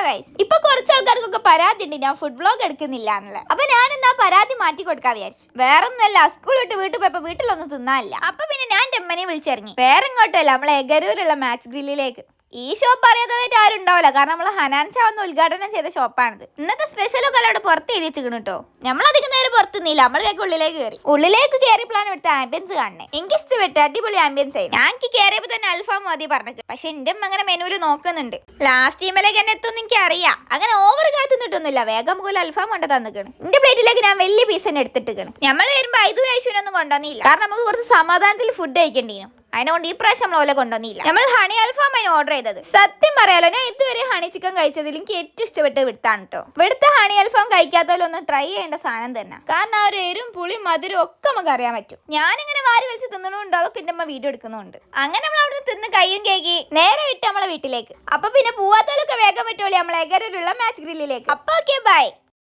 Guys, ഇപ്പൊ കുറച്ച് ആൾക്കാർക്കൊക്കെ പരാതി ഉണ്ട് ഞാൻ ഫുഡ് വ്ലോഗ് എടുക്കുന്നില്ല എന്നുള്ളത്. അപ്പൊ ഞാൻ എന്താ പരാതി മാറ്റി കൊടുക്കാൻ വിചാരിച്ചു. വേറൊന്നുമല്ല, സ്കൂൾ വിട്ട് വീട്ടിൽ പോയപ്പോ വീട്ടിലൊന്നും തിന്നാനില്ല. അപ്പൊ പിന്നെ ഞാൻ എന്റെ അമ്മനെ വിളിച്ചിറങ്ങി. വേറെങ്ങോട്ടല്ല, നമ്മളെ എഗരൂരുള്ള മാച്ച് ഗ്രില്ലിലേക്ക്. ഈ ഷോപ്പ് അറിയാത്തതായിട്ട് ആരും ഉണ്ടാവില്ല, കാരണം നമ്മൾ ഹനാൻ ഷാ വന്ന് ഉദ്ഘാടനം ചെയ്ത ഷോപ്പാണിത്. ഇന്നത്തെ സ്പെഷ്യലൊക്കെ അവിടെ പുറത്ത് എഴുതിച്ചിരിക്കണം കേട്ടോ. നമ്മളധികം നേരം പുറത്തുനിന്നില്ല, നമ്മൾ വേഗം ഉള്ളിലേക്ക് കയറിയപ്പോഴാണ് ഇവിടുത്തെ ആംബിയൻസ് കാണുന്നത്. എനിക്ക് ഇഷ്ടപ്പെട്ടു, അടിപൊളി ആംബിയൻസ് ആയി. ഞാൻ കയറിയപ്പോ തന്നെ അൽഫാം മതി പറഞ്ഞത്, പക്ഷെ എന്റെ അമ്മ അങ്ങനെ മെനുവിൽ നോക്കുന്നുണ്ട്. ലാസ്റ്റ് ടീമിലേക്ക് എന്നെ എത്തുമെന്ന് എനിക്ക് അറിയാം. അങ്ങനെ ഓവർ കാത്തുനിട്ടൊന്നുമില്ല, വേഗം മുകളിൽ അൽഫാം കൊണ്ട് തന്നിക്കണം. എന്റെ പ്ലേറ്റിലേക്ക് ഞാൻ വലിയ പീസ് തന്നെ എടുത്തിട്ടിരിക്കണം. നമ്മൾ വരുമ്പോ ഐദു ഐശ്വര്യൊന്നും കൊണ്ടുവന്നില്ല, കാരണം നമുക്ക് കുറച്ച് സമാധാനത്തിൽ ഫുഡ് കഴിക്കേണ്ടിയിരുന്നു. അതിനോണ്ട് ഈ പ്രാവശ്യം നമ്മൾ ഓലെ കൊണ്ടുവന്നില്ല. നമ്മൾ ഹണി അൽഫാം അതിന് ഓർഡർ ചെയ്തത്. സത്യം പറയാലോ, ഞാൻ ഇതുവരെ ഹണി ചിക്കൻ കഴിച്ചതിൽ എനിക്ക് ഏറ്റവും ഇഷ്ടപ്പെട്ട ഇവിടുത്താണ് കേട്ടോ. ഇവിടുത്തെ ഹണി അൽഫാം കഴിക്കാത്തവരൊന്ന് ട്രൈ ചെയ്യേണ്ട സാധനം തന്നെ, കാരണം ആ ഒരു എരും പുളിയും മധുരം ഒക്കെ നമുക്ക് അറിയാൻ പറ്റും. ഞാനിങ്ങനെ വാരി വലിച്ച് തിന്നണുണ്ട്, അതൊക്കെ എന്റെ അമ്മ വീഡിയോ എടുക്കുന്നുണ്ട്. അങ്ങനെ നമ്മൾ അവിടുന്ന് തിന്ന് കയ്യും കേക്കി നേരെ വിട്ട് നമ്മളെ വീട്ടിലേക്ക്. അപ്പൊ പിന്നെ പോവാത്തവരൊക്കെ വേഗം വിട്ടോളി നമ്മളെ എഗരൂരുള്ള മാച്ച് ഗ്രില്ലിലേക്ക്. അപ്പൊ ഓക്കെ, ബൈ.